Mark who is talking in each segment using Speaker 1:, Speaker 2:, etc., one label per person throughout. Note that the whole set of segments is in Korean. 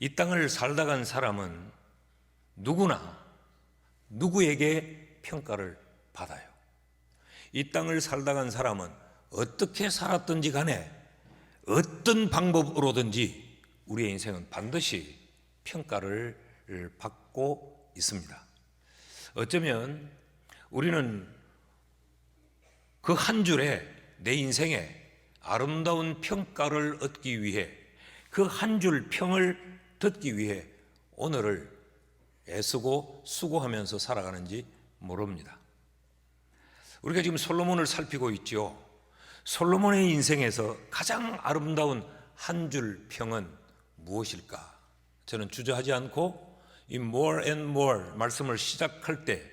Speaker 1: 이 땅을 살다 간 사람은 누구나 누구에게 평가를 받아요. 이 땅을 살다 간 사람은 어떻게 살았든지 간에 어떤 방법으로든지 우리의 인생은 반드시 평가를 받고 있습니다. 어쩌면 우리는 그 한 줄에 내 인생에 아름다운 평가를 얻기 위해, 그 한 줄 평을 듣기 위해 오늘을 애쓰고 수고하면서 살아가는지 모릅니다. 우리가 지금 솔로몬을 살피고 있죠. 솔로몬의 인생에서 가장 아름다운 한 줄 평은 무엇일까? 저는 주저하지 않고 이 more and more 말씀을 시작할 때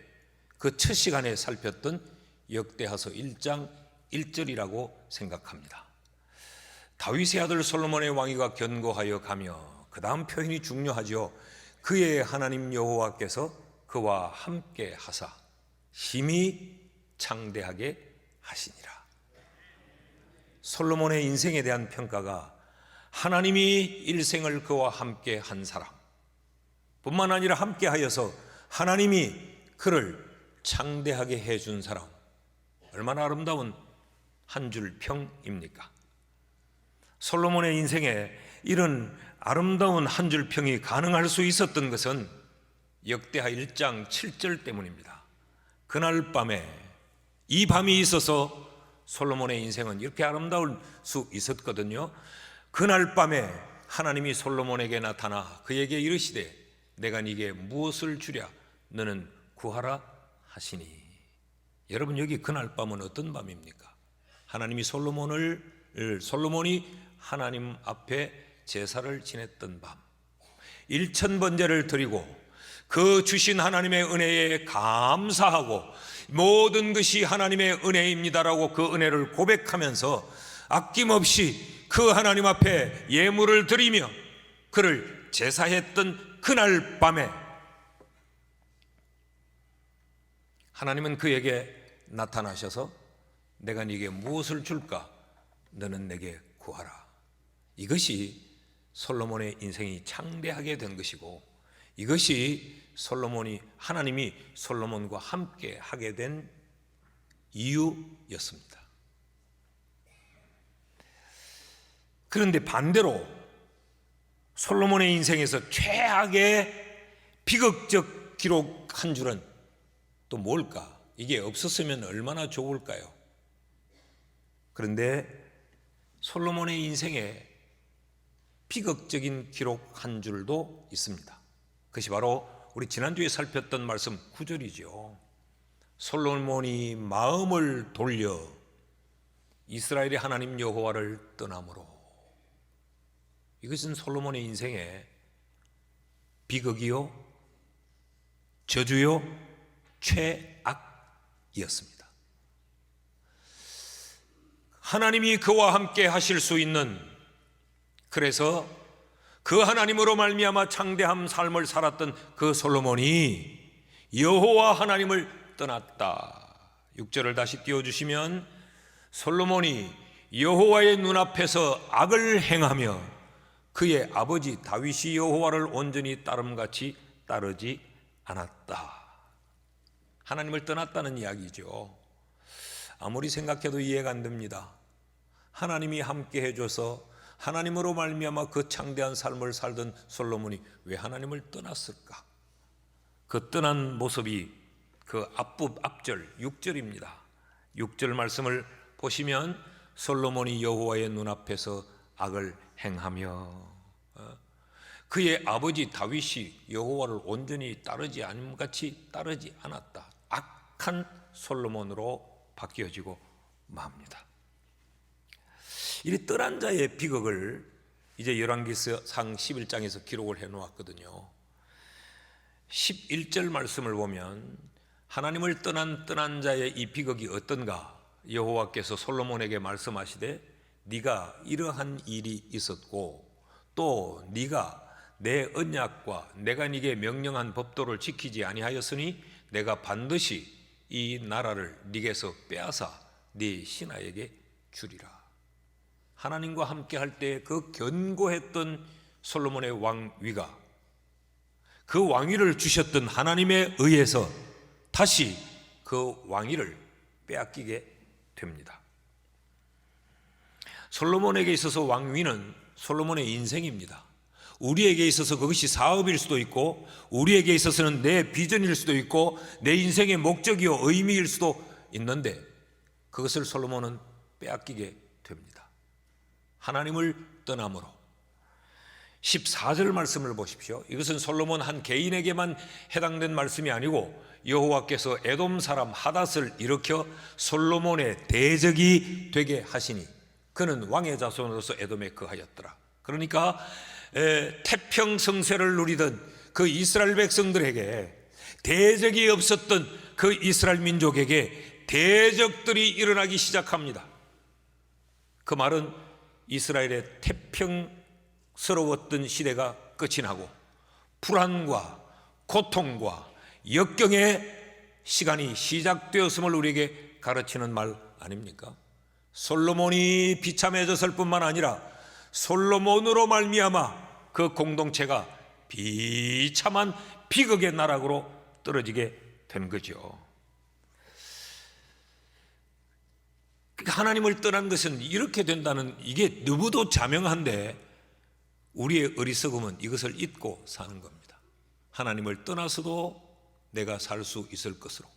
Speaker 1: 그 첫 시간에 살폈던 역대하서 1장 1절이라고 생각합니다. 다윗의 아들 솔로몬의 왕위가 견고하여 가며, 그 다음 표현이 중요하죠. 그의 하나님 여호와께서 그와 함께 하사 힘이 창대하게 하시니라. 솔로몬의 인생에 대한 평가가 하나님이 일생을 그와 함께 한 사람 뿐만 아니라 함께 하여서 하나님이 그를 창대하게 해준 사람, 얼마나 아름다운 한 줄 평입니까? 솔로몬의 인생에 이런 아름다운 한 줄 평이 가능할 수 있었던 것은 역대하 1장 7절 때문입니다. 그날 밤에, 이 밤이 있어서 솔로몬의 인생은 이렇게 아름다울 수 있었거든요. 그날 밤에 하나님이 솔로몬에게 나타나 그에게 이르시되 내가 네게 무엇을 주랴 너는 구하라 하시니. 여러분, 여기 그날 밤은 어떤 밤입니까? 하나님이 솔로몬이 하나님 앞에 제사를 지냈던 밤, 1000번제를 드리고 그 주신 하나님의 은혜에 감사하고 모든 것이 하나님의 은혜입니다라고 그 은혜를 고백하면서 아낌없이 그 하나님 앞에 예물을 드리며 그를 제사했던 그날 밤에 하나님은 그에게 나타나셔서 내가 네게 무엇을 줄까? 너는 내게 구하라. 이것이 솔로몬의 인생이 창대하게 된 것이고, 이것이 하나님이 솔로몬과 함께 하게 된 이유였습니다. 그런데 반대로 솔로몬의 인생에서 최악의 비극적 기록 한 줄은 또 뭘까? 이게 없었으면 얼마나 좋을까요? 그런데 솔로몬의 인생에 비극적인 기록 한 줄도 있습니다. 그것이 바로 우리 지난주에 살폈던 말씀 9절이죠. 솔로몬이 마음을 돌려 이스라엘의 하나님 여호와를 떠남으로. 이것은 솔로몬의 인생의 비극이요, 저주요, 최악이었습니다. 하나님이 그와 함께 하실 수 있는, 그래서 그 하나님으로 말미암아 창대한 삶을 살았던 그 솔로몬이 여호와 하나님을 떠났다. 6절을 다시 띄워주시면 솔로몬이 여호와의 눈앞에서 악을 행하며 그의 아버지 다윗이 여호와를 온전히 따름같이 따르지 않았다. 하나님을 떠났다는 이야기죠. 아무리 생각해도 이해가 안 됩니다. 하나님이 함께 해줘서 하나님으로 말미암아 그 창대한 삶을 살던 솔로몬이 왜 하나님을 떠났을까? 그 떠난 모습이 그 앞절 6절입니다. 6절 말씀을 보시면 솔로몬이 여호와의 눈앞에서 악을 행하며 그의 아버지 다윗이 여호와를 온전히 따르지 않음같이 따르지 않았다. 악한 솔로몬으로 바뀌어지고 맙니다. 이 떠난 자의 비극을 이제 열왕기상 11장에서 기록을 해놓았거든요. 11절 말씀을 보면 하나님을 떠난 자의 이 비극이 어떤가? 여호와께서 솔로몬에게 말씀하시되 네가 이러한 일이 있었고 또 네가 내 언약과 내가 네게 명령한 법도를 지키지 아니하였으니 내가 반드시 이 나라를 네게서 빼앗아 네 신하에게 주리라. 하나님과 함께 할 때 그 견고했던 솔로몬의 왕위가 그 왕위를 주셨던 하나님에 의해서 다시 그 왕위를 빼앗기게 됩니다. 솔로몬에게 있어서 왕위는 솔로몬의 인생입니다. 우리에게 있어서 그것이 사업일 수도 있고, 우리에게 있어서는 내 비전일 수도 있고, 내 인생의 목적이요 의미일 수도 있는데, 그것을 솔로몬은 빼앗기게 됩니다. 하나님을 떠남으로. 14절 말씀을 보십시오. 이것은 솔로몬 한 개인에게만 해당된 말씀이 아니고 여호와께서 에돔 사람 하닷을 일으켜 솔로몬의 대적이 되게 하시니 그는 왕의 자손으로서 에돔에 거하였더라. 그러니까 태평성세를 누리던 그 이스라엘 백성들에게, 대적이 없었던 그 이스라엘 민족에게 대적들이 일어나기 시작합니다. 그 말은 이스라엘의 태평스러웠던 시대가 끝이 나고 불안과 고통과 역경의 시간이 시작되었음을 우리에게 가르치는 말 아닙니까? 솔로몬이 비참해졌을 뿐만 아니라 솔로몬으로 말미암아 그 공동체가 비참한 비극의 나락으로 떨어지게 된 거죠. 하나님을 떠난 것은 이렇게 된다는, 이게 너무도 자명한데 우리의 어리석음은 이것을 잊고 사는 겁니다. 하나님을 떠나서도 내가 살 수 있을 것으로,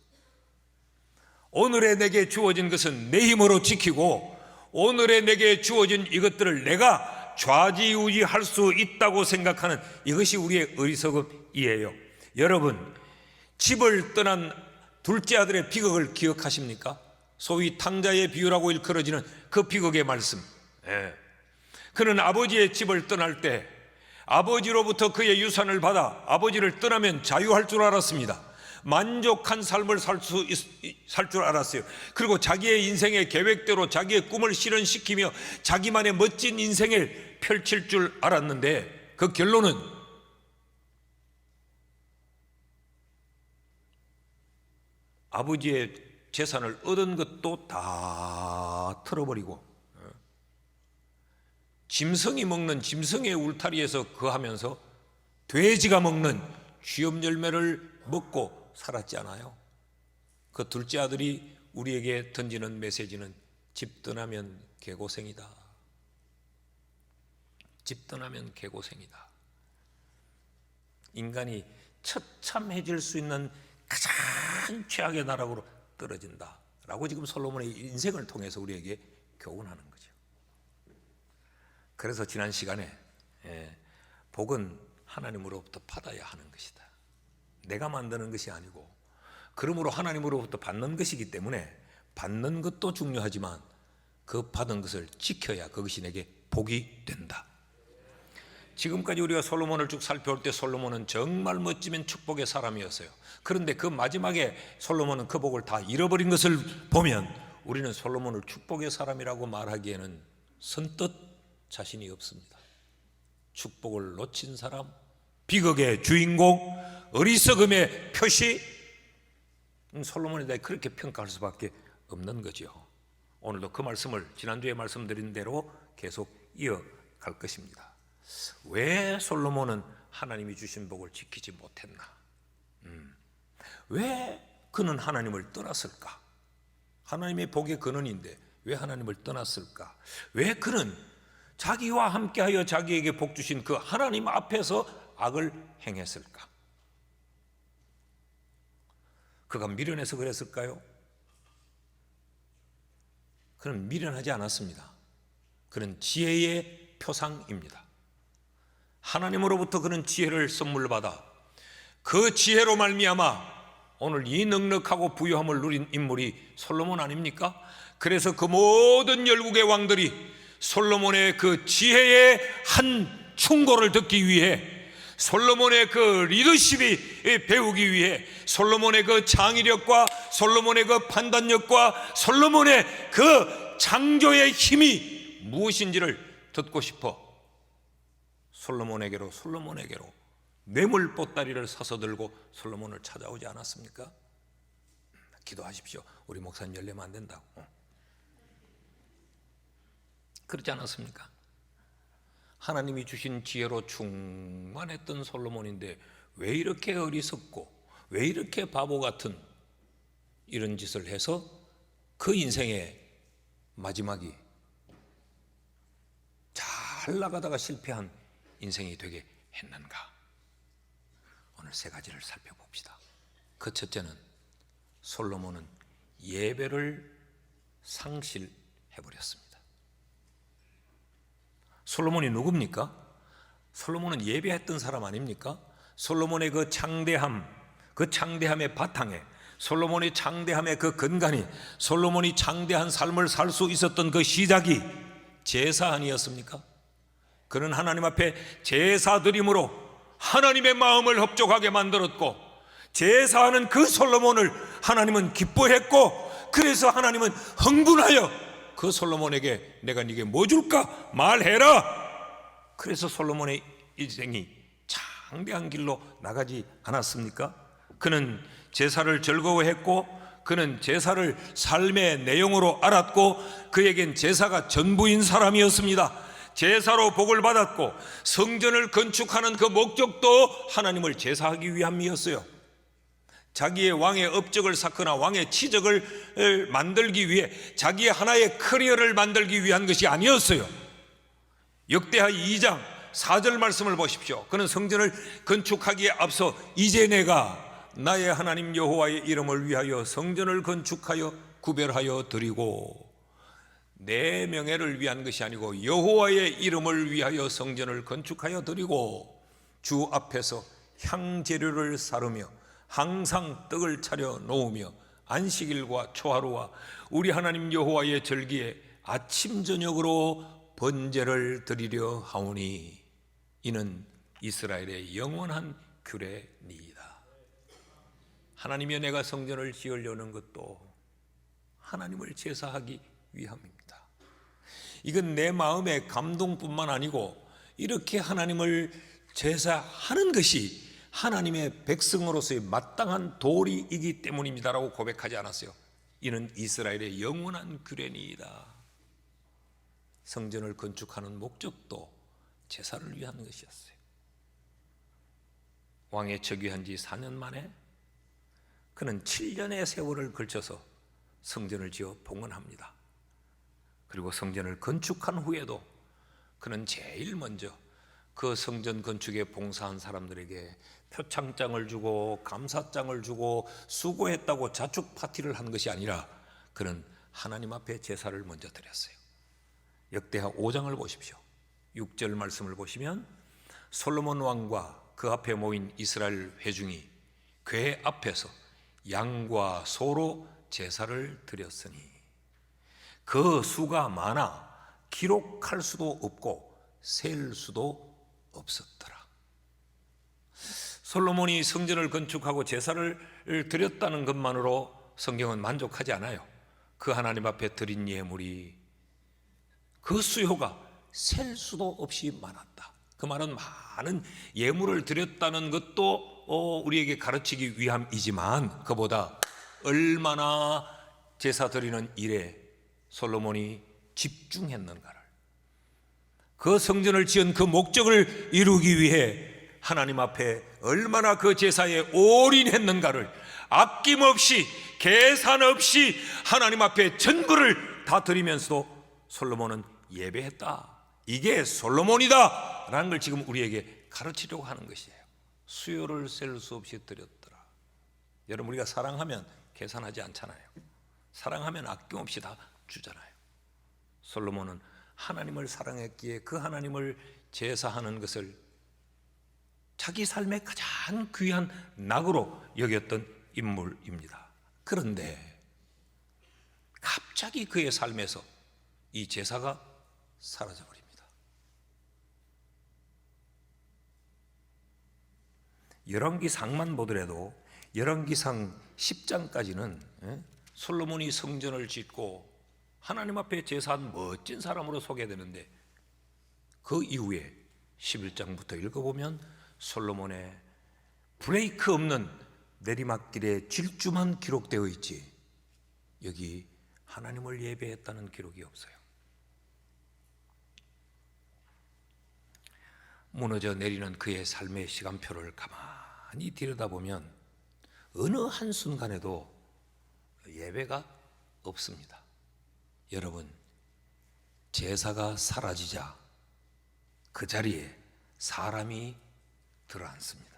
Speaker 1: 오늘에 내게 주어진 것은 내 힘으로 지키고 오늘에 내게 주어진 이것들을 내가 좌지우지할 수 있다고 생각하는 이것이 우리의 어리석음이에요. 여러분, 집을 떠난 둘째 아들의 비극을 기억하십니까? 소위 탕자의 비유라고 일컬어지는 그 비극의 말씀. 그는 아버지의 집을 떠날 때 아버지로부터 그의 유산을 받아 아버지를 떠나면 자유할 줄 알았습니다. 만족한 삶을 살 줄 알았어요. 그리고 자기의 인생의 계획대로 자기의 꿈을 실현시키며 자기만의 멋진 인생을 펼칠 줄 알았는데 그 결론은 아버지의 재산을 얻은 것도 다 털어버리고 짐승이 먹는 짐승의 울타리에서 거하면서 돼지가 먹는 쥐염 열매를 먹고 살았지 않아요? 그 둘째 아들이 우리에게 던지는 메시지는 집 떠나면 개고생이다. 집 떠나면 개고생이다. 인간이 처참해질 수 있는 가장 최악의 나락으로 떨어진다 라고 지금 솔로몬의 인생을 통해서 우리에게 교훈하는 거죠. 그래서 지난 시간에 복은 하나님으로부터 받아야 하는 것이다. 내가 만드는 것이 아니고 그러므로 하나님으로부터 받는 것이기 때문에 받는 것도 중요하지만 그 받은 것을 지켜야 그것이 내게 복이 된다. 지금까지 우리가 솔로몬을 쭉 살펴볼 때 솔로몬은 정말 멋지면 축복의 사람이었어요. 그런데 그 마지막에 솔로몬은 그 복을 다 잃어버린 것을 보면 우리는 솔로몬을 축복의 사람이라고 말하기에는 선뜻 자신이 없습니다. 축복을 놓친 사람, 비극의 주인공, 어리석음의 표시, 솔로몬에 대해 그렇게 평가할 수밖에 없는 거죠. 오늘도 그 말씀을 지난주에 말씀드린 대로 계속 이어갈 것입니다. 왜 솔로몬은 하나님이 주신 복을 지키지 못했나? 왜 그는 하나님을 떠났을까? 하나님의 복의 근원인데 왜 하나님을 떠났을까? 왜 그는 자기와 함께하여 자기에게 복 주신 그 하나님 앞에서 악을 행했을까? 그가 미련해서 그랬을까요? 그는 미련하지 않았습니다. 그는 지혜의 표상입니다. 하나님으로부터 그는 지혜를 선물 받아 그 지혜로 말미암아 오늘 이 넉넉하고 부유함을 누린 인물이 솔로몬 아닙니까? 그래서 그 모든 열국의 왕들이 솔로몬의 그 지혜의 한 충고를 듣기 위해, 솔로몬의 그 리더십이 배우기 위해, 솔로몬의 그 창의력과 솔로몬의 그 판단력과 솔로몬의 그 창조의 힘이 무엇인지를 듣고 싶어 솔로몬에게로 뇌물 보따리를 사서 들고 솔로몬을 찾아오지 않았습니까? 기도하십시오. 우리 목사님 열려면 안 된다고. 그렇지 않았습니까? 하나님이 주신 지혜로 충만했던 솔로몬인데 왜 이렇게 어리석고 왜 이렇게 바보 같은 이런 짓을 해서 그 인생의 마지막이 잘 나가다가 실패한 인생이 되게 했는가? 오늘 세 가지를 살펴봅시다. 그 첫째는 솔로몬은 예배를 상실해버렸습니다. 솔로몬이 누굽니까? 솔로몬은 예배했던 사람 아닙니까? 솔로몬의 그 창대함, 그 창대함의 바탕에, 솔로몬의 창대함의 그 근간이, 솔로몬이 창대한 삶을 살 수 있었던 그 시작이 제사 아니었습니까? 그는 하나님 앞에 제사 드림으로 하나님의 마음을 흡족하게 만들었고, 제사하는 그 솔로몬을 하나님은 기뻐했고, 그래서 하나님은 흥분하여 그 솔로몬에게 내가 네게 뭐 줄까? 말해라. 그래서 솔로몬의 인생이 창대한 길로 나가지 않았습니까? 그는 제사를 즐거워했고, 그는 제사를 삶의 내용으로 알았고, 그에겐 제사가 전부인 사람이었습니다. 제사로 복을 받았고, 성전을 건축하는 그 목적도 하나님을 제사하기 위함이었어요. 자기의 왕의 업적을 쌓거나 왕의 치적을 만들기 위해 자기의 하나의 커리어를 만들기 위한 것이 아니었어요. 역대하 2장 4절 말씀을 보십시오. 그는 성전을 건축하기에 앞서 이제 내가 나의 하나님 여호와의 이름을 위하여 성전을 건축하여 구별하여 드리고, 내 명예를 위한 것이 아니고 여호와의 이름을 위하여 성전을 건축하여 드리고, 주 앞에서 향재료를 사르며 항상 떡을 차려 놓으며 안식일과 초하루와 우리 하나님 여호와의 절기에 아침 저녁으로 번제를 드리려 하오니 이는 이스라엘의 영원한 규례니이다. 하나님이여, 내가 성전을 지으려는 것도 하나님을 제사하기 위함입니다. 이건 내 마음의 감동뿐만 아니고 이렇게 하나님을 제사하는 것이 하나님의 백성으로서의 마땅한 도리이기 때문입니다라고 고백하지 않았어요. 이는 이스라엘의 영원한 규례니이다. 성전을 건축하는 목적도 제사를 위한 것이었어요. 왕에 즉위한 지 4년 만에 그는 7년의 세월을 걸쳐서 성전을 지어 봉헌합니다. 그리고 성전을 건축한 후에도 그는 제일 먼저 그 성전 건축에 봉사한 사람들에게 표창장을 주고 감사장을 주고 수고했다고 자축 파티를 한 것이 아니라 그는 하나님 앞에 제사를 먼저 드렸어요. 역대하 5장을 보십시오. 6절 말씀을 보시면 솔로몬 왕과 그 앞에 모인 이스라엘 회중이 궤 앞에서 양과 소로 제사를 드렸으니 그 수가 많아 기록할 수도 없고 셀 수도 없었더라. 솔로몬이 성전을 건축하고 제사를 드렸다는 것만으로 성경은 만족하지 않아요. 그 하나님 앞에 드린 예물이 그 수요가 셀 수도 없이 많았다. 그 말은 많은 예물을 드렸다는 것도 우리에게 가르치기 위함이지만 그보다 얼마나 제사 드리는 일에 솔로몬이 집중했는가를, 그 성전을 지은 그 목적을 이루기 위해 하나님 앞에 얼마나 그 제사에 올인했는가를 아낌없이 계산 없이 하나님 앞에 전부를 다 드리면서도 솔로몬은 예배했다. 이게 솔로몬이다 라는 걸 지금 우리에게 가르치려고 하는 것이에요. 수요를 셀 수 없이 드렸더라. 여러분, 우리가 사랑하면 계산하지 않잖아요. 사랑하면 아낌없이 다 주잖아요. 솔로몬은 하나님을 사랑했기에 그 하나님을 제사하는 것을 자기 삶의 가장 귀한 낙으로 여겼던 인물입니다. 그런데 갑자기 그의 삶에서 이 제사가 사라져 버립니다. 열왕기상만 보더라도 열왕기상 10장까지는 솔로몬이 성전을 짓고 하나님 앞에 제사한 멋진 사람으로 소개되는데 그 이후에 11장부터 읽어보면 솔로몬의 브레이크 없는 내리막길의 질주만 기록되어 있지 여기 하나님을 예배했다는 기록이 없어요. 무너져 내리는 그의 삶의 시간표를 가만히 들여다보면 어느 한순간에도 예배가 없습니다. 여러분, 제사가 사라지자 그 자리에 사람이 들어앉습니다.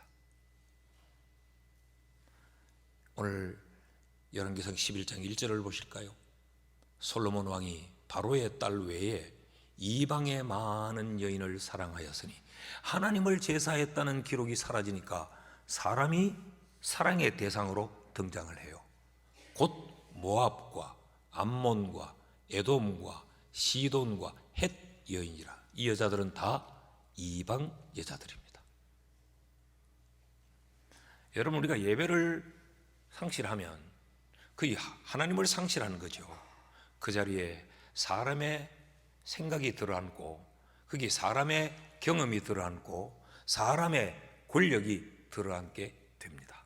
Speaker 1: 오늘 열왕기상 11장 1절을 보실까요? 솔로몬 왕이 바로의 딸 외에 이방의 많은 여인을 사랑하였으니 하나님을 제사했다는 기록이 사라지니까 사람이 사랑의 대상으로 등장을 해요. 곧 모압과 암몬과 에돔과 시돈과 헷 여인이라. 이 여자들은 다 이방 여자들입니다. 여러분, 우리가 예배를 상실하면 그 하나님을 상실하는 거죠. 그 자리에 사람의 생각이 들어앉고 거기 사람의 경험이 들어앉고 사람의 권력이 들어앉게 됩니다.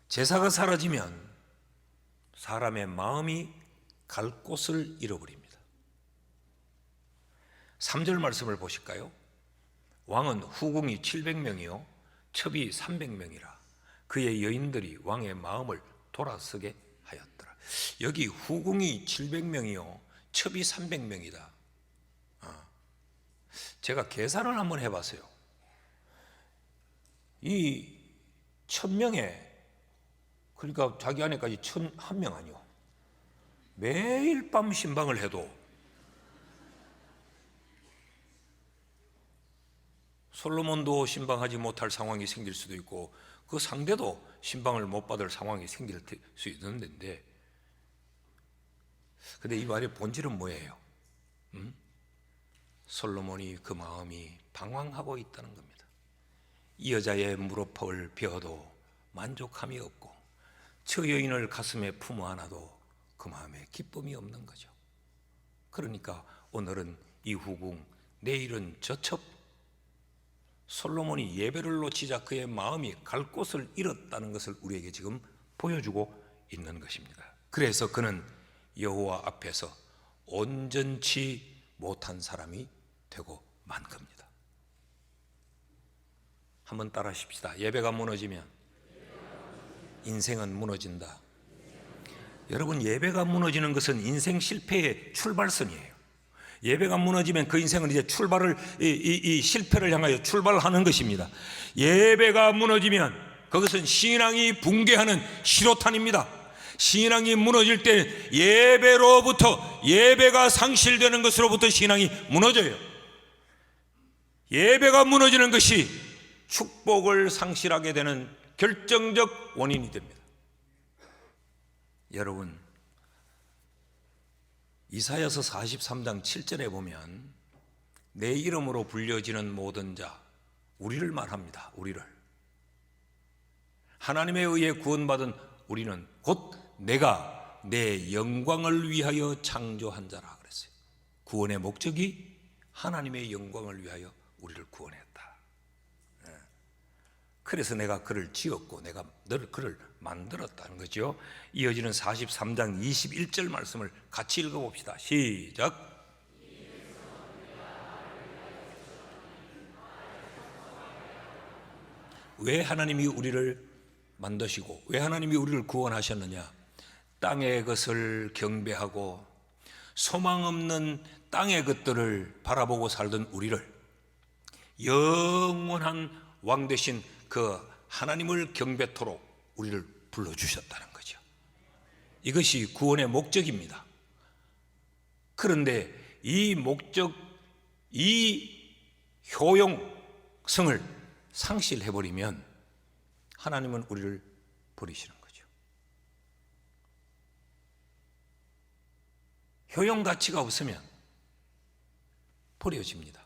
Speaker 1: 제사가 사라지면 사람의 마음이 갈 곳을 잃어버립니다. 3절 말씀을 보실까요? 왕은 후궁이 700명이요 첩이 300명이라 그의 여인들이 왕의 마음을 돌아서게 하였더라. 여기 후궁이 700명이요 첩이 300명이다. 제가 계산을 한번 해봤어요. 이 1000명에, 그러니까 자기 아내까지 1001명 아니요, 매일 밤 신방을 해도 솔로몬도 신방하지 못할 상황이 생길 수도 있고 그 상대도 신방을 못 받을 상황이 생길 수 있는 데인데, 근데 이 말의 본질은 뭐예요? 솔로몬이 그 마음이 방황하고 있다는 겁니다. 이 여자의 무릎을 베어도 만족함이 없고 저 여인을 가슴에 품어 안아도 그 마음에 기쁨이 없는 거죠. 그러니까 오늘은 이 후궁, 내일은 저 첩, 솔로몬이 예배를 놓치자 그의 마음이 갈 곳을 잃었다는 것을 우리에게 지금 보여주고 있는 것입니다. 그래서 그는 여호와 앞에서 온전치 못한 사람이 되고 만 겁니다. 한번 따라 하십시다. 예배가 무너지면 인생은 무너진다. 여러분, 예배가 무너지는 것은 인생 실패의 출발선이에요. 예배가 무너지면 그 인생은 이제 이 실패를 향하여 출발하는 것입니다. 예배가 무너지면 그것은 신앙이 붕괴하는 시로탄입니다. 신앙이 무너질 때 예배가 상실되는 것으로부터 신앙이 무너져요. 예배가 무너지는 것이 축복을 상실하게 되는 결정적 원인이 됩니다. 여러분, 이사야서 43장 7절에 보면 내 이름으로 불려지는 모든 자, 우리를 말합니다. 우리를. 하나님에 의해 구원받은 우리는 곧 내가 내 영광을 위하여 창조한 자라 그랬어요. 구원의 목적이 하나님의 영광을 위하여 우리를 구원했다. 그래서 내가 그를 지었고 내가 그를 만들었다는 거죠. 이어지는 43장 21절 말씀을 같이 읽어봅시다. 시작. 왜 하나님이 우리를 만드시고 왜 하나님이 우리를 구원하셨느냐? 땅의 것을 경배하고 소망 없는 땅의 것들을 바라보고 살던 우리를 영원한 왕 되신 그 하나님을 경배토록 우리를 불러주셨다는 거죠. 이것이 구원의 목적입니다. 그런데 이 목적, 이 효용성을 상실해버리면 하나님은 우리를 버리시는 거죠. 효용 가치가 없으면 버려집니다.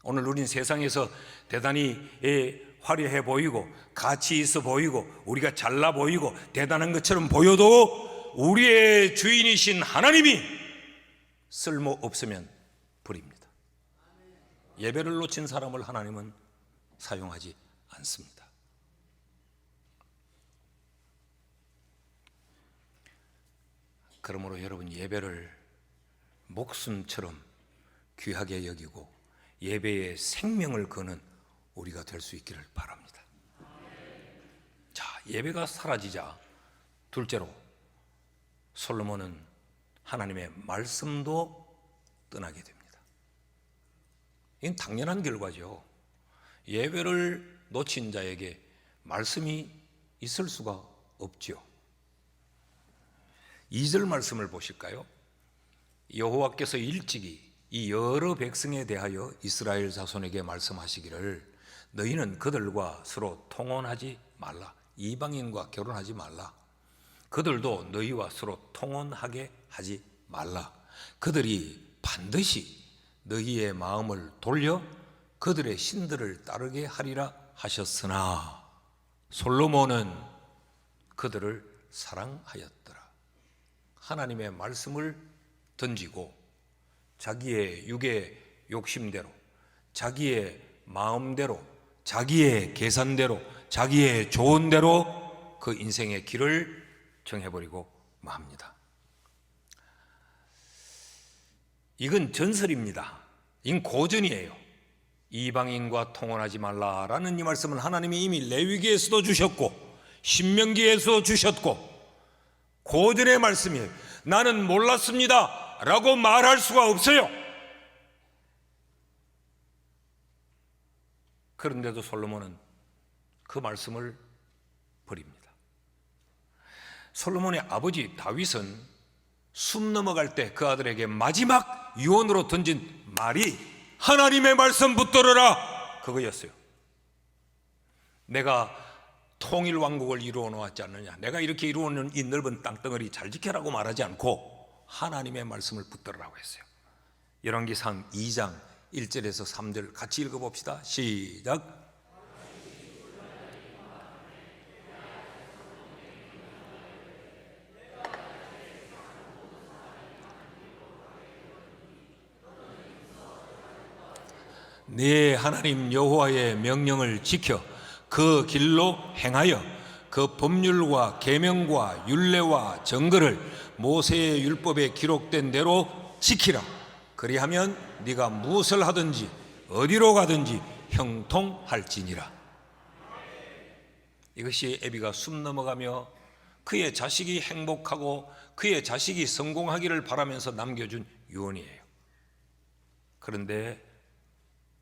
Speaker 1: 오늘 우리는 세상에서 대단히 화려해 보이고 가치 있어 보이고 우리가 잘나 보이고 대단한 것처럼 보여도 우리의 주인이신 하나님이 쓸모 없으면 버립니다. 예배를 놓친 사람을 하나님은 사용하지 않습니다. 그러므로 여러분, 예배를 목숨처럼 귀하게 여기고 예배에 생명을 거는 우리가 될 수 있기를 바랍니다. 자, 예배가 사라지자 둘째로 솔로몬은 하나님의 말씀도 떠나게 됩니다. 이건 당연한 결과죠. 예배를 놓친 자에게 말씀이 있을 수가 없지요. 2절 말씀을 보실까요? 여호와께서 일찍이 이 여러 백성에 대하여 이스라엘 자손에게 말씀하시기를 너희는 그들과 서로 통혼하지 말라. 이방인과 결혼하지 말라. 그들도 너희와 서로 통혼하게 하지 말라. 그들이 반드시 너희의 마음을 돌려 그들의 신들을 따르게 하리라 하셨으나 솔로몬은 그들을 사랑하였더라. 하나님의 말씀을 던지고 자기의 육의 욕심대로, 자기의 마음대로, 자기의 계산대로, 자기의 좋은 대로 그 인생의 길을 정해버리고 맙니다. 이건 전설입니다. 이건 고전이에요. 이방인과 통혼하지 말라라는 이 말씀은 하나님이 이미 레위기에서도 주셨고 신명기에서도 주셨고 고전의 말씀이에요. 나는 몰랐습니다 라고 말할 수가 없어요. 그런데도 솔로몬은 그 말씀을 버립니다. 솔로몬의 아버지 다윗은 숨 넘어갈 때 그 아들에게 마지막 유언으로 던진 말이 하나님의 말씀 붙들어라 그거였어요. 내가 통일 왕국을 이루어 놓았지 않느냐, 내가 이렇게 이루어 놓은 이 넓은 땅덩어리 잘 지켜라고 말하지 않고 하나님의 말씀을 붙들으라고 했어요. 열왕기상 2장 1절에서 3절 같이 읽어봅시다. 시작. 네 하나님 여호와의 명령을 지켜 그 길로 행하여 그 법률과 계명과 율례와 정거를 모세의 율법에 기록된 대로 지키라. 그리하면 네가 무엇을 하든지 어디로 가든지 형통할지니라. 이것이 에비가 숨 넘어가며 그의 자식이 행복하고 그의 자식이 성공하기를 바라면서 남겨준 유언이에요.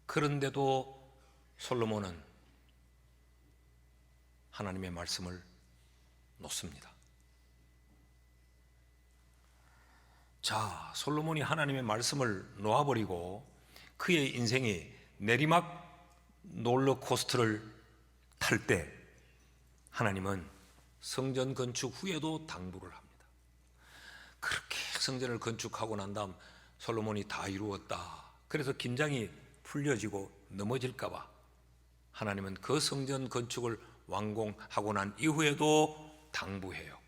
Speaker 1: 그런데도 솔로몬은 하나님의 말씀을 놓습니다. 자, 솔로몬이 하나님의 말씀을 놓아버리고 그의 인생이 내리막 롤러코스터를 탈 때 하나님은 성전 건축 후에도 당부를 합니다. 그렇게 성전을 건축하고 난 다음 솔로몬이 다 이루었다. 그래서 긴장이 풀려지고 넘어질까 봐 하나님은 그 성전 건축을 완공하고 난 이후에도 당부해요.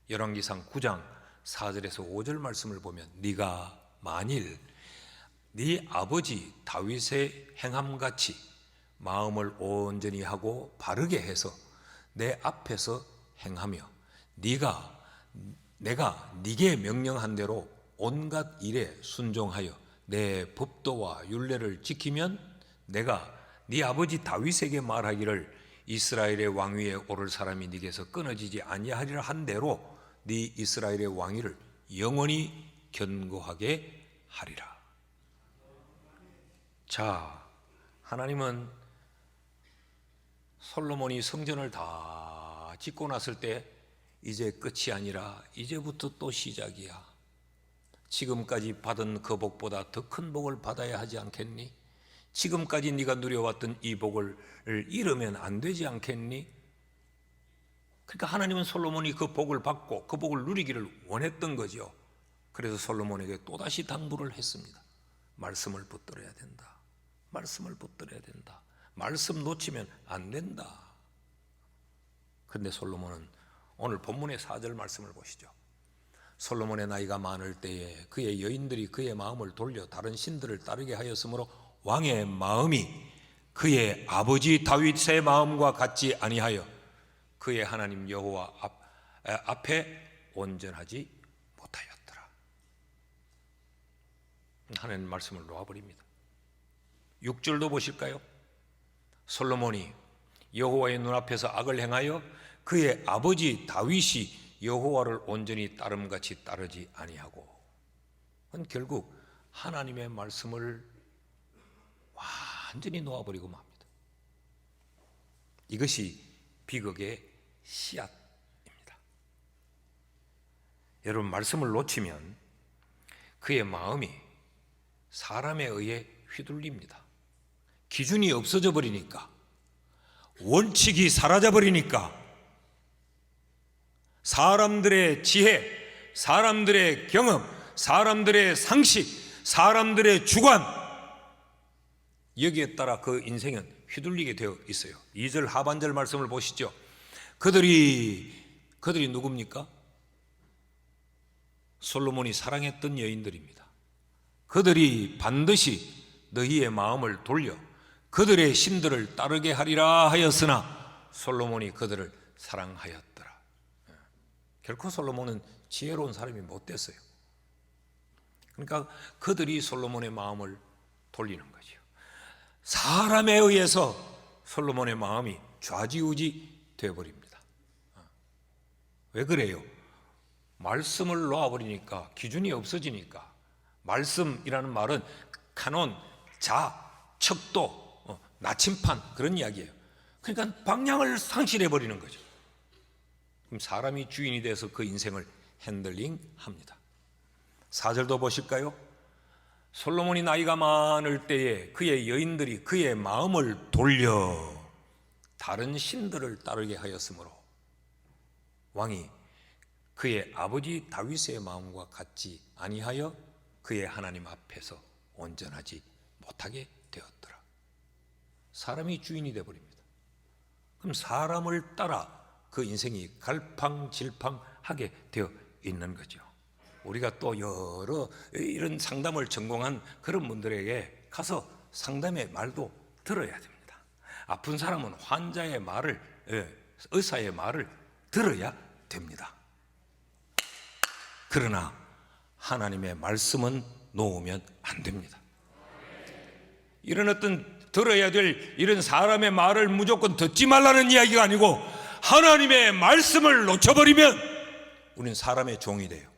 Speaker 1: 열왕기상 9장 4절에서 5절 말씀을 보면 네가 만일 네 아버지 다윗의 행함같이 마음을 온전히 하고 바르게 해서 내 앞에서 행하며 내가 네게 명령한 대로 온갖 일에 순종하여 내 법도와 율례를 지키면 내가 네 아버지 다윗에게 말하기를 이스라엘의 왕위에 오를 사람이 네게서 끊어지지 아니하리라 한 대로 네 이스라엘의 왕위를 영원히 견고하게 하리라. 자, 하나님은 솔로몬이 성전을 다 짓고 났을 때 이제 끝이 아니라 이제부터 또 시작이야. 지금까지 받은 그 복보다 더 큰 복을 받아야 하지 않겠니? 지금까지 네가 누려왔던 이 복을 잃으면 안 되지 않겠니? 그러니까 하나님은 솔로몬이 그 복을 받고 그 복을 누리기를 원했던 거죠. 그래서 솔로몬에게 또다시 당부를 했습니다. 말씀을 붙들어야 된다. 말씀을 붙들어야 된다. 말씀 놓치면 안 된다. 그런데 솔로몬은 오늘 본문의 4절 말씀을 보시죠. 솔로몬의 나이가 많을 때에 그의 여인들이 그의 마음을 돌려 다른 신들을 따르게 하였으므로 왕의 마음이 그의 아버지 다윗의 마음과 같지 아니하여 그의 하나님 여호와 앞에 온전하지 못하였더라. 하나님 말씀을 놓아버립니다. 6절도 보실까요? 솔로몬이 여호와의 눈앞에서 악을 행하여 그의 아버지 다윗이 여호와를 온전히 따름같이 따르지 아니하고, 결국 하나님의 말씀을 완전히 놓아버리고 맙니다. 이것이 비극의 씨앗입니다. 여러분, 말씀을 놓치면 그의 마음이 사람에 의해 휘둘립니다. 기준이 없어져 버리니까, 원칙이 사라져 버리니까, 사람들의 지혜, 사람들의 경험, 사람들의 상식, 사람들의 주관, 여기에 따라 그 인생은 휘둘리게 되어 있어요. 2절 하반절 말씀을 보시죠. 그들이 누굽니까? 솔로몬이 사랑했던 여인들입니다. 그들이 반드시 너희의 마음을 돌려 그들의 신들을 따르게 하리라 하였으나 솔로몬이 그들을 사랑하였더라. 결코 솔로몬은 지혜로운 사람이 못 됐어요. 그러니까 그들이 솔로몬의 마음을 돌리는 거죠. 사람에 의해서 솔로몬의 마음이 좌지우지 되어버립니다. 왜 그래요? 말씀을 놓아버리니까, 기준이 없어지니까. 말씀이라는 말은 카논, 자, 척도, 나침판, 그런 이야기예요. 그러니까 방향을 상실해버리는 거죠. 그럼 사람이 주인이 돼서 그 인생을 핸들링합니다. 4절도 보실까요? 솔로몬이 나이가 많을 때에 그의 여인들이 그의 마음을 돌려 다른 신들을 따르게 하였으므로 왕이 그의 아버지 다윗의 마음과 같지 아니하여 그의 하나님 앞에서 온전하지 못하게 되었더라. 사람이 주인이 되어버립니다. 그럼 사람을 따라 그 인생이 갈팡질팡하게 되어 있는 거죠. 우리가 또 여러 이런 상담을 전공한 그런 분들에게 가서 상담의 말도 들어야 됩니다. 아픈 사람은 환자의 말을, 의사의 말을 들어야 됩니다. 그러나 하나님의 말씀은 놓으면 안 됩니다. 이런 어떤 들어야 될 이런 사람의 말을 무조건 듣지 말라는 이야기가 아니고, 하나님의 말씀을 놓쳐버리면 우리는 사람의 종이 돼요.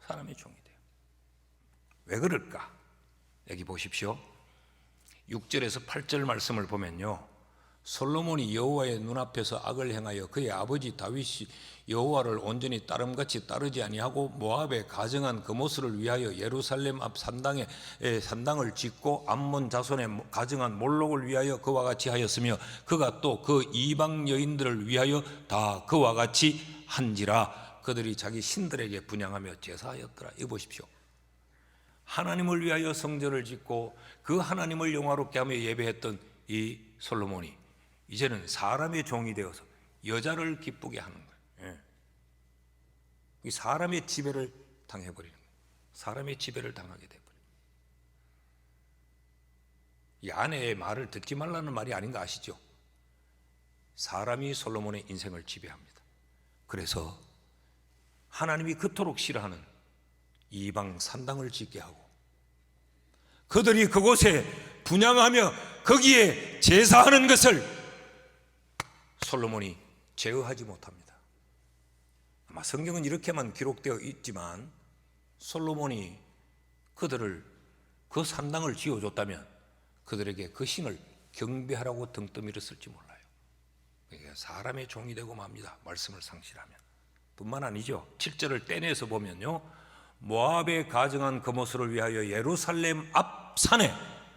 Speaker 1: 사람의 종이 돼요. 왜 그럴까? 여기 보십시오. 6절에서 8절 말씀을 보면요, 솔로몬이 여호와의 눈앞에서 악을 행하여 그의 아버지 다윗이 여호와를 온전히 따름같이 따르지 아니하고 모압에 가정한 그모스를 위하여 예루살렘 앞 산당에 산당을 짓고 암몬 자손에 가정한 몰록을 위하여 그와 같이 하였으며 그가 또 그 이방 여인들을 위하여 다 그와 같이 한지라. 그들이 자기 신들에게 분향하며 제사하였더라. 이거 보십시오. 하나님을 위하여 성전을 짓고 그 하나님을 영화롭게 하며 예배했던 이 솔로몬이 이제는 사람의 종이 되어서 여자를 기쁘게 하는 거예요. 이 사람의 지배를 당해버리는 거예요. 사람의 지배를 당하게 돼버려요. 이 아내의 말을 듣지 말라는 말이 아닌 거 아시죠? 사람이 솔로몬의 인생을 지배합니다. 그래서 하나님이 그토록 싫어하는 이방 산당을 짓게 하고 그들이 그곳에 분향하며 거기에 제사하는 것을 솔로몬이 제어하지 못합니다. 아마 성경은 이렇게만 기록되어 있지만 솔로몬이 그들을 그 산당을 지어줬다면 그들에게 그 신을 경배하라고 등 떠밀었을지 몰라요. 그러니까 사람의 종이 되고 맙니다. 말씀을 상실하면. 뿐만 아니죠. 7절을 떼내서 보면요, 모압에 가정한 그모스를 위하여 예루살렘 앞 산에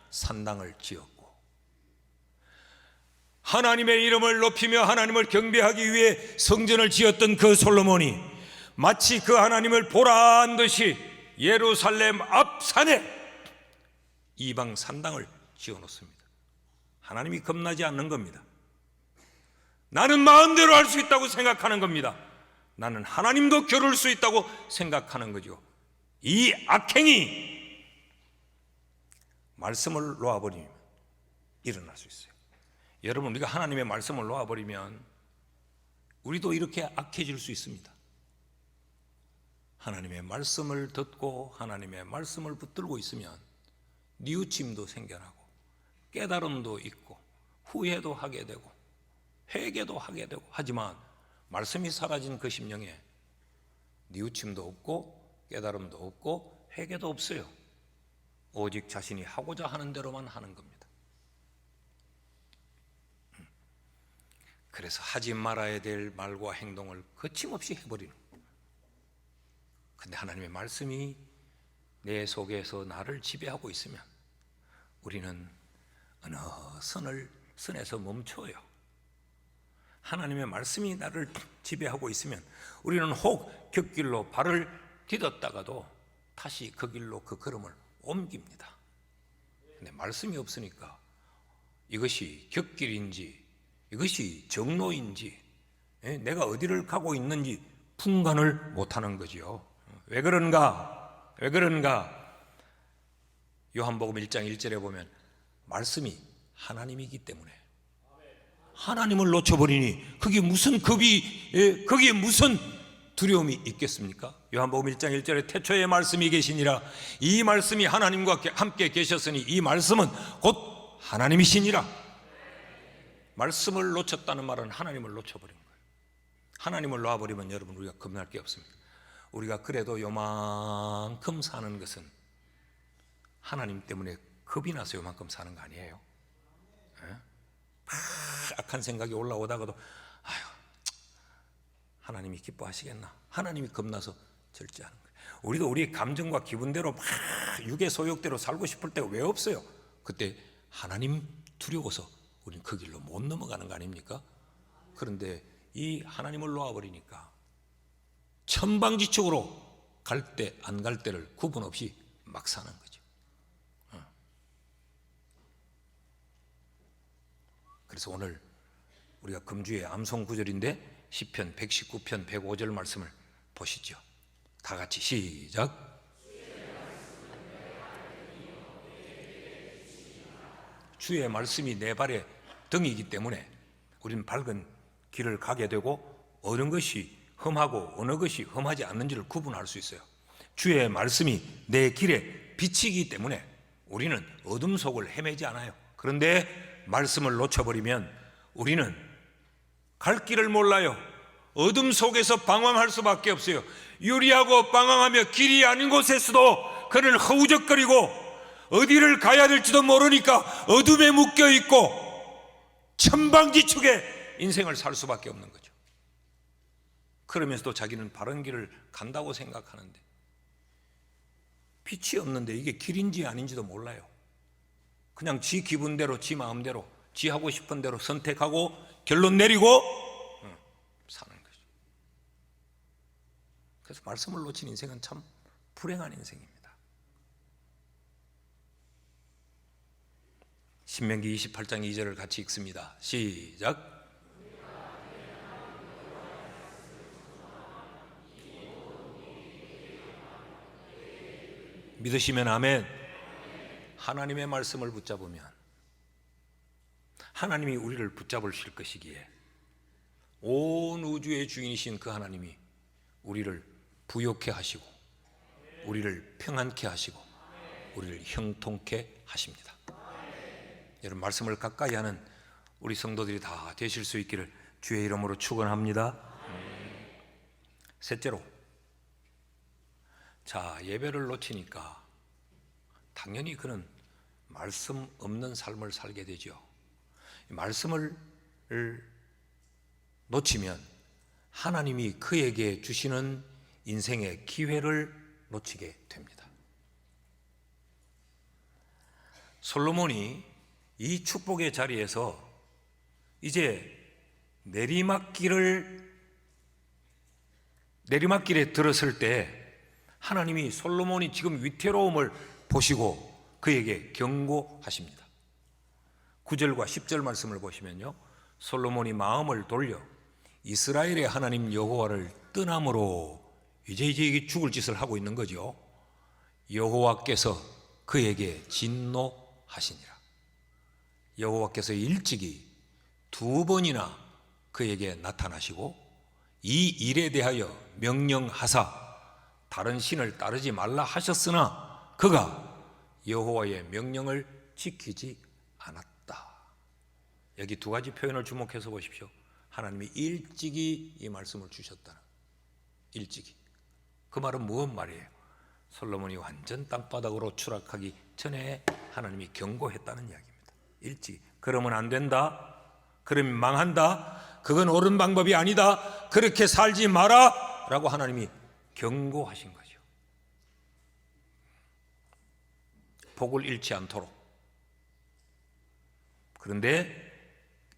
Speaker 1: 산당을 지었고, 하나님의 이름을 높이며 하나님을 경배하기 위해 성전을 지었던 그 솔로몬이 마치 그 하나님을 보란 듯이 예루살렘 앞 산에 이방 산당을 지어놓습니다. 하나님이 겁나지 않는 겁니다. 나는 마음대로 할 수 있다고 생각하는 겁니다. 나는 하나님도 겨룰 수 있다고 생각하는 거죠. 이 악행이 말씀을 놓아버리면 일어날 수 있어요. 여러분, 우리가 하나님의 말씀을 놓아버리면 우리도 이렇게 악해질 수 있습니다. 하나님의 말씀을 듣고 하나님의 말씀을 붙들고 있으면 뉘우침도 생겨나고 깨달음도 있고 후회도 하게 되고 회개도 하게 되고, 하지만 말씀이 사라진 그 심령에 뉘우침도 없고 깨달음도 없고 회개도 없어요. 오직 자신이 하고자 하는 대로만 하는 겁니다. 그래서 하지 말아야 될 말과 행동을 거침없이 해버리는 거예요. 근데 하나님의 말씀이 내 속에서 나를 지배하고 있으면 우리는 어느 선에서 멈춰요. 하나님의 말씀이 나를 지배하고 있으면 우리는 혹 곁길로 발을 디뎠다가도 다시 그 길로 그 걸음을 옮깁니다. 근데 말씀이 없으니까 이것이 곁길인지 이것이 정로인지 내가 어디를 가고 있는지 분간을 못하는 거지요. 왜 그런가? 요한복음 1장 1절에 보면 말씀이 하나님이기 때문에, 하나님을 놓쳐버리니 거기에 무슨 거기에 무슨 두려움이 있겠습니까? 요한복음 1장 1절에 태초에 말씀이 계시니라, 이 말씀이 하나님과 함께 계셨으니 이 말씀은 곧 하나님이시니라. 말씀을 놓쳤다는 말은 하나님을 놓쳐버린 거예요. 하나님을 놔버리면 여러분 우리가 겁날 게 없습니다. 우리가 그래도 요만큼 사는 것은 하나님 때문에 겁이 나서 요만큼 사는 거 아니에요? 악한 생각이 올라오다가도 아유, 하나님이 기뻐하시겠나? 하나님이 겁나서 절제하는 거예요. 우리도 우리 감정과 기분대로 막 육의 소욕대로 살고 싶을 때가 왜 없어요? 그때 하나님 두려워서 우리는 그 길로 못 넘어가는 거 아닙니까? 그런데 이 하나님을 놓아버리니까 천방지축으로 갈 때 안 갈 때를 구분 없이 막 사는 거죠. 그래서 오늘 우리가 금주의 암송 구절인데 시편 119편 105절 말씀을 보시죠. 다 같이 시작. 주의 말씀이 내 발의 등이기 때문에 우리는 밝은 길을 가게 되고 어느 것이 험하고 어느 것이 험하지 않는지를 구분할 수 있어요. 주의 말씀이 내 길에 비치기 때문에 우리는 어둠 속을 헤매지 않아요. 그런데 말씀을 놓쳐버리면 우리는 갈 길을 몰라요. 어둠 속에서 방황할 수밖에 없어요. 유리하고 방황하며 길이 아닌 곳에서도 그는 허우적거리고 어디를 가야 될지도 모르니까 어둠에 묶여 있고 천방지축에 인생을 살 수밖에 없는 거죠. 그러면서도 자기는 바른 길을 간다고 생각하는데 빛이 없는데 이게 길인지 아닌지도 몰라요. 그냥 지 기분대로 지 마음대로 지 하고 싶은 대로 선택하고 결론 내리고 사는 거죠. 그래서 말씀을 놓친 인생은 참 불행한 인생입니다. 신명기 28장 2절을 같이 읽습니다. 시작. 믿으시면 아멘. 하나님의 말씀을 붙잡으면 하나님이 우리를 붙잡으실 것이기에 온 우주의 주인이신 그 하나님이 우리를 부욕해 하시고 우리를 평안케 하시고 우리를 형통케 하십니다. 여러분 말씀을 가까이 하는 우리 성도들이 다 되실 수 있기를 주의 이름으로 축원합니다. 셋째로, 자, 예배를 놓치니까 당연히 그는 말씀 없는 삶을 살게 되죠. 말씀을 놓치면 하나님이 그에게 주시는 인생의 기회를 놓치게 됩니다. 솔로몬이 이 축복의 자리에서 이제 내리막길에 들었을 때 하나님이 솔로몬이 지금 위태로움을 보시고 그에게 경고하십니다. 9절과 10절 말씀을 보시면요, 솔로몬이 마음을 돌려 이스라엘의 하나님 여호와를 떠남으로 이제 이게 죽을 짓을 하고 있는 거죠. 여호와께서 그에게 진노하시니라. 여호와께서 일찍이 2번이나 그에게 나타나시고 이 일에 대하여 명령하사 다른 신을 따르지 말라 하셨으나 그가 여호와의 명령을 지키지 않았다. 여기 두 가지 표현을 주목해서 보십시오. 하나님이 일찍이 이 말씀을 주셨다. 일찍이. 그 말은 무슨 말이에요? 솔로몬이 완전 땅바닥으로 추락하기 전에 하나님이 경고했다는 이야기입니다. 일찍. 그러면 안 된다. 그러면 망한다. 그건 옳은 방법이 아니다. 그렇게 살지 마라 라고 하나님이 경고하신 거죠. 복을 잃지 않도록. 그런데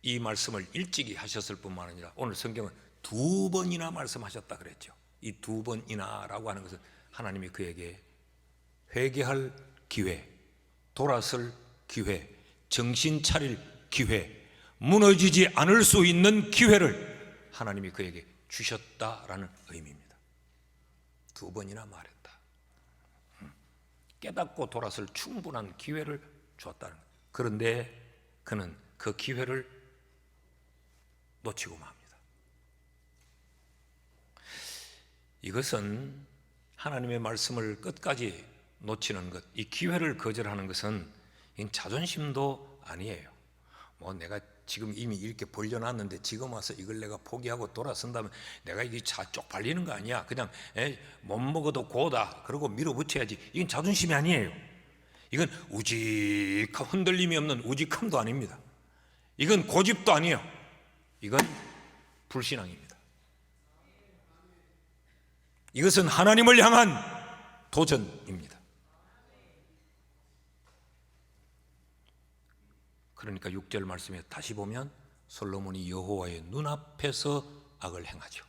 Speaker 1: 이 말씀을 일찍이 하셨을 뿐만 아니라 오늘 성경은 2번이나 말씀하셨다 그랬죠. 이 2번이나 라고 하는 것은 하나님이 그에게 회개할 기회, 돌아설 기회, 정신 차릴 기회, 무너지지 않을 수 있는 기회를 하나님이 그에게 주셨다라는 의미입니다. 2번이나 말했다. 깨닫고 돌아설 충분한 기회를 주었다는 거예요. 그런데 그는 그 기회를 놓치고 맙니다. 이것은 하나님의 말씀을 끝까지 놓치는 것, 이 기회를 거절하는 것은 자존심도 아니에요. 뭐 내가 지금 이미 이렇게 벌려놨는데 지금 와서 이걸 내가 포기하고 돌아선다면 내가 이게 쪽팔리는 거 아니야. 그냥 못 먹어도 고다 그러고 밀어붙여야지. 이건 자존심이 아니에요. 이건 우직한 흔들림이 없는 우직함도 아닙니다. 이건 고집도 아니에요. 이건 불신앙입니다. 이것은 하나님을 향한 도전입니다. 그러니까 6절 말씀에 다시 보면 솔로몬이 여호와의 눈앞에서 악을 행하죠.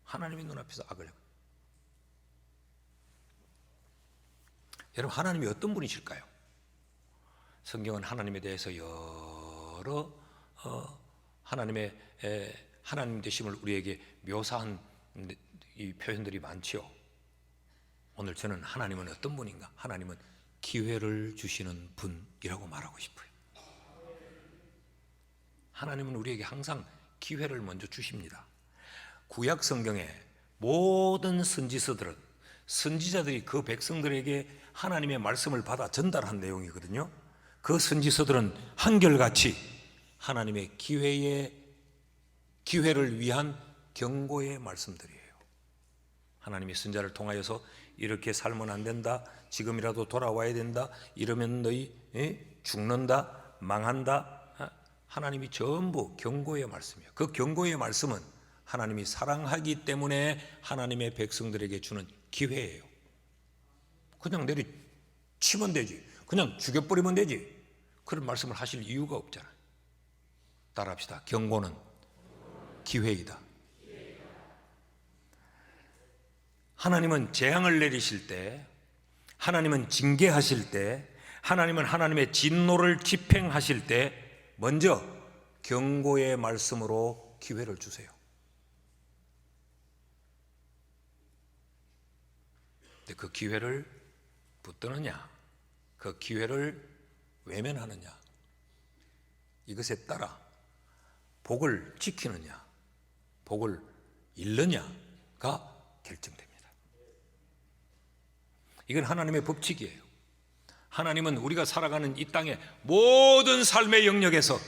Speaker 1: 하나님의 눈앞에서 악을 행하죠. 여러분, 하나님이 어떤 분이실까요? 성경은 하나님에 대해서 여러 하나님 되심을 우리에게 묘사한 이 표현들이 많지요. 오늘 저는 하나님은 어떤 분인가? 하나님은 기회를 주시는 분이라고 말하고 싶어요. 하나님은 우리에게 항상 기회를 먼저 주십니다. 구약 성경의 모든 선지서들은 선지자들이 그 백성들에게 하나님의 말씀을 받아 전달한 내용이거든요. 그 선지서들은 한결같이 하나님의 기회를 위한 경고의 말씀들이에요. 하나님이 선지자를 통하여서 이렇게 살면 안 된다, 지금이라도 돌아와야 된다, 이러면 너희 죽는다, 망한다. 하나님이 전부 경고의 말씀이에요. 그 경고의 말씀은 하나님이 사랑하기 때문에 하나님의 백성들에게 주는 기회예요. 그냥 내리치면 되지, 그냥 죽여버리면 되지, 그런 말씀을 하실 이유가 없잖아요. 따라합시다. 경고는 기회이다. 하나님은 재앙을 내리실 때, 하나님은 징계하실 때, 하나님은 하나님의 진노를 집행하실 때 먼저 경고의 말씀으로 기회를 주세요. 근데 그 기회를 붙드느냐, 그 기회를 외면하느냐, 이것에 따라 복을 지키느냐, 복을 잃느냐가 결정됩니다. 이건 하나님의 법칙이에요. 하나님은 우리가 살아가는 이 땅의 모든 삶의 영역에서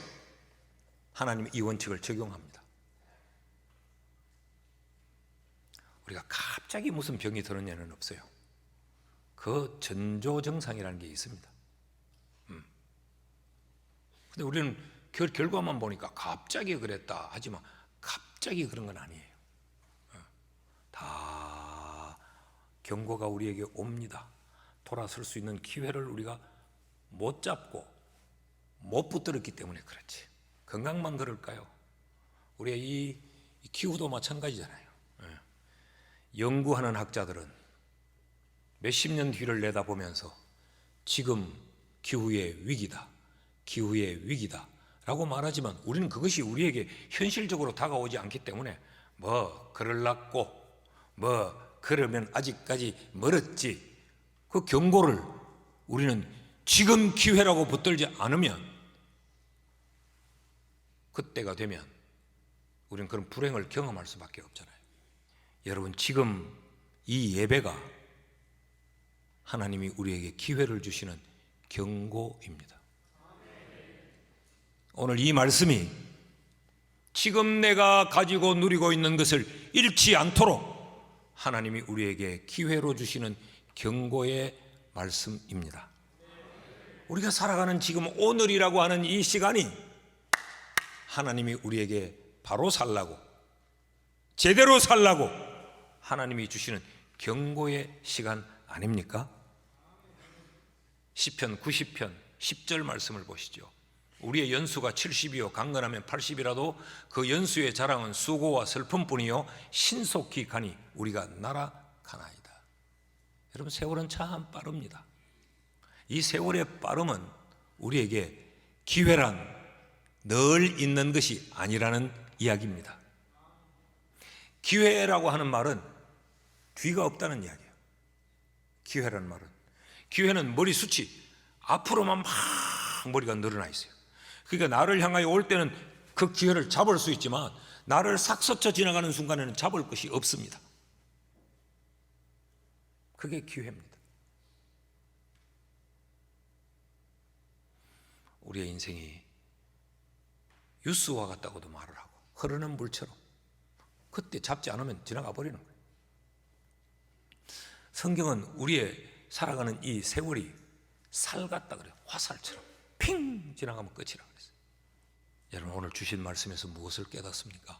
Speaker 1: 하나님이 이 원칙을 적용합니다. 우리가 갑자기 무슨 병이 드는 예는 없어요. 그 전조증상이라는 게 있습니다. 근데 우리는 결과만 보니까 갑자기 그랬다 하지만 갑자기 그런 건 아니에요. 다 경고가 우리에게 옵니다. 돌아설 수 있는 기회를 우리가 못 잡고 못 붙들었기 때문에 그렇지. 건강만 그럴까요? 우리의 이 기후도 마찬가지잖아요. 연구하는 학자들은 몇십 년 뒤를 내다보면서 지금 기후의 위기다, 기후의 위기다 라고 말하지만 우리는 그것이 우리에게 현실적으로 다가오지 않기 때문에 뭐 그럴락고 뭐 그러면 아직까지 멀었지, 그 경고를 우리는 지금 기회라고 붙들지 않으면 그때가 되면 우리는 그런 불행을 경험할 수밖에 없잖아요. 여러분, 지금 이 예배가 하나님이 우리에게 기회를 주시는 경고입니다. 오늘 이 말씀이 지금 내가 가지고 누리고 있는 것을 잃지 않도록 하나님이 우리에게 기회로 주시는 경고의 말씀입니다. 우리가 살아가는 지금 오늘이라고 하는 이 시간이 하나님이 우리에게 바로 살라고, 제대로 살라고 하나님이 주시는 경고의 시간 아닙니까? 시편 90편 10절 말씀을 보시죠. 우리의 연수가 70이요 강건하면 80이라도 그 연수의 자랑은 수고와 슬픔뿐이요 신속히 가니 우리가 날아가나이다. 여러분, 세월은 참 빠릅니다. 이 세월의 빠름은 우리에게 기회란 늘 있는 것이 아니라는 이야기입니다. 기회라고 하는 말은 뒤가 없다는 이야기예요. 기회라는 말은, 기회는 머리숱이 앞으로만 막 머리가 늘어나 있어요. 그러니까 나를 향하여 올 때는 그 기회를 잡을 수 있지만 나를 싹 스쳐 지나가는 순간에는 잡을 것이 없습니다. 그게 기회입니다. 우리의 인생이 유스와 같다고도 말을 하고 흐르는 물처럼 그때 잡지 않으면 지나가 버리는 거예요. 성경은 우리의 살아가는 이 세월이 살 같다 그래요. 화살처럼 핑 지나가면 끝이라 그랬어요. 여러분, 오늘 주신 말씀에서 무엇을 깨닫습니까?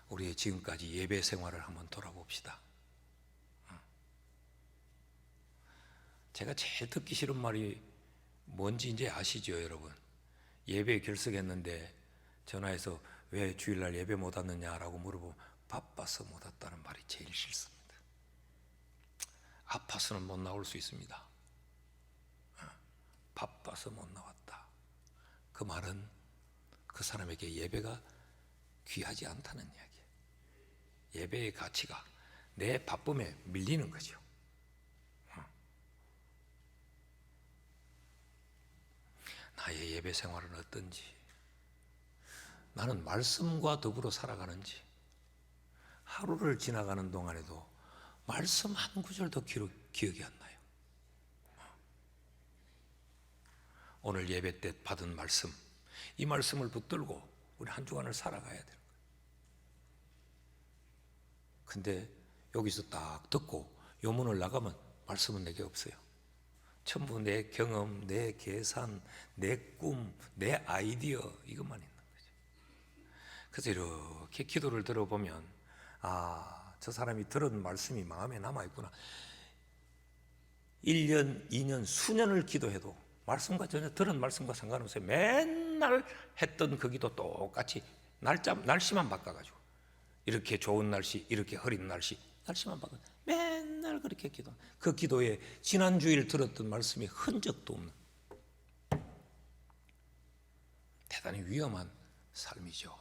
Speaker 1: 우리의 지금까지 예배 생활을 한번 돌아봅시다. 제가 제일 듣기 싫은 말이 뭔지 이제 아시죠, 여러분? 예배 결석했는데 전화해서 왜 주일날 예배 못 왔느냐라고 물어보면 바빠서 못 왔다는 말이 제일 싫습니다. 아파서는 못 나올 수 있습니다. 바빠서 못 나왔다. 그 말은 그 사람에게 예배가 귀하지 않다는 이야기예요. 예배의 가치가 내 바쁨에 밀리는 거죠. 나의 예배 생활은 어떤지, 나는 말씀과 더불어 살아가는지, 하루를 지나가는 동안에도 말씀 한 구절도 기억이 안 나요. 오늘 예배 때 받은 말씀, 이 말씀을 붙들고 우리 한 주간을 살아가야 돼요. 근데 여기서 딱 듣고 요문을 나가면 말씀은 내게 없어요. 전부 내 경험, 내 계산, 내 꿈, 내 아이디어 이것만 있는 거죠. 그래서 이렇게 기도를 들어보면 저 사람이 들은 말씀이 마음에 남아있구나. 1년, 2년, 수년을 기도해도 말씀과 전혀 들은 말씀과 상관없어요. 맨날 했던 그 기도 똑같이 날씨만 바꿔가지고 이렇게 좋은 날씨, 이렇게 흐린 날씨만 바꿔 맨날 그렇게 기도. 그 기도에 지난 주일 들었던 말씀이 흔적도 없는 대단히 위험한 삶이죠.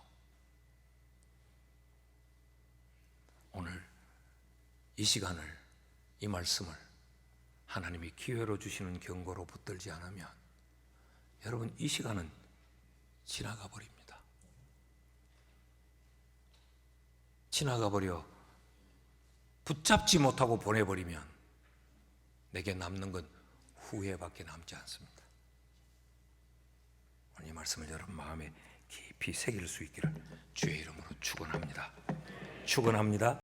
Speaker 1: 오늘 이 시간을, 이 말씀을 하나님이 기회로 주시는 경고로 붙들지 않으면 여러분, 이 시간은 지나가 버립니다. 지나가 버려 붙잡지 못하고 보내버리면 내게 남는 건 후회밖에 남지 않습니다. 오늘 이 말씀을 여러분 마음에 깊이 새길 수 있기를 주의 이름으로 축원합니다. 축원합니다.